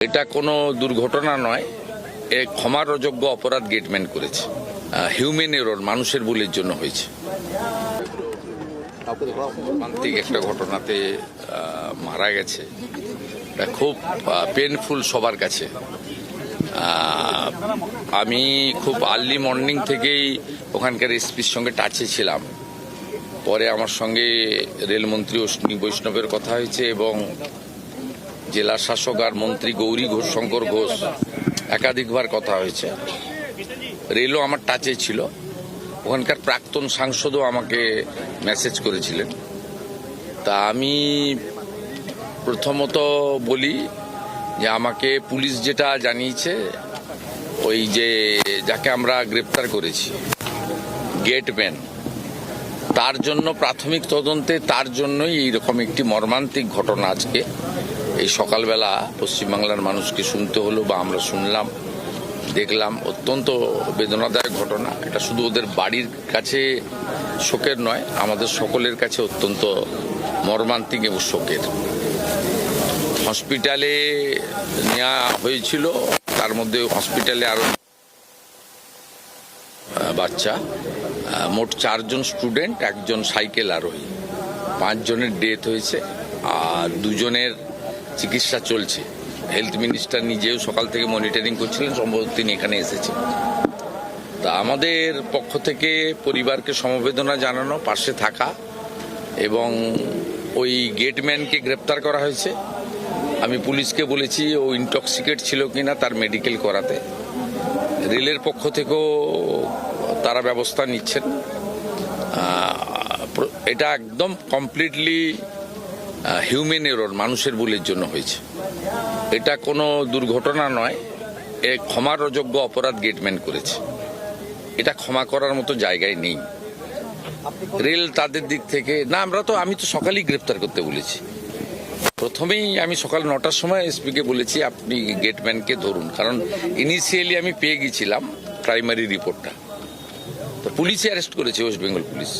এটা কোনো দুর্ঘটনা নয়, এ ক্ষমার অযোগ্য অপরাধ গেটম্যান করেছে। হিউম্যান এরর, মানুষের ভুলের জন্য হয়েছে। মর্মান্তিক একটা ঘটনাতে মারা গেছে, খুব পেনফুল সবার কাছে। আমি খুব আর্লি মর্নিং থেকেই ওখানকার এসপির সঙ্গে টাচে ছিলাম। পরে আমার সঙ্গে রেলমন্ত্রী অশ্বিনী বৈষ্ণবের কথা হয়েছে এবং জেলা শাসক আর মন্ত্রী গৌরী ঘোষ, শঙ্কর ঘোষ একাধিকবার কথা হয়েছে। রেলও আমার টাচে ছিল, ওখানকার প্রাক্তন সাংসদও আমাকে মেসেজ করেছিলেন। তা আমি প্রথমত বলি যে আমাকে পুলিশ যেটা জানিয়েছে, ওই যে যাকে আমরা গ্রেপ্তার করেছি গেটম্যান, তার জন্য প্রাথমিক তদন্তে তার জন্যই এইরকম একটি মর্মান্তিক ঘটনা আজকে এই সকালবেলা পশ্চিমবাংলার মানুষকে শুনতে হলো বা আমরা শুনলাম, দেখলাম। অত্যন্ত বেদনাদায়ক ঘটনা। এটা শুধু ওদের বাড়ির কাছে শোকের নয়, আমাদের সকলের কাছে অত্যন্ত মর্মান্তিক এবং শোকের। হসপিটালে নেওয়া হয়েছিল, তার মধ্যে হসপিটালে আরো বাচ্চা, মোট 4 জন স্টুডেন্ট, 1 জন সাইকেল আরোহী। 5 জনের ডেথ হয়েছে আর 2 জনের চিকিৎসা চলছে। হেলথ মিনিস্টার নিজেও সকাল থেকে মনিটরিং করছিলেন, সম্ভবত তিনি এখানে এসেছেন। তা আমাদের পক্ষ থেকে পরিবারকে সমবেদনা জানানো, পাশে থাকা, এবং ওই গেটম্যানকে গ্রেপ্তার করা হয়েছে। আমি পুলিশকে বলেছি ও ইনটক্সিকেট ছিল কিনা তার মেডিকেল করাতে। রেলের পক্ষ থেকেও তারা ব্যবস্থা নিচ্ছেন। এটা একদম কমপ্লিটলি হিউম্যান এরর, মানুষের ভুলের জন্য হয়েছে। এটা কোনো দুর্ঘটনা নয়, এ ক্ষমার অযোগ্য অপরাধ গেটম্যান করেছে। এটা ক্ষমা করার মতো জায়গায় নেই রেল তাদের দিক থেকে। না, আমি তো সকালেই গ্রেপ্তার করতে বলেছি। প্রথমেই আমি সকাল 9টার সময় এসপিকে বলেছি আপনি গেটম্যানকে ধরুন, কারণ ইনিশিয়ালি আমি পেয়ে গেছিলাম প্রাইমারি রিপোর্টটা। তো পুলিশই অ্যারেস্ট করেছে, ওয়েস্ট বেঙ্গল পুলিশ।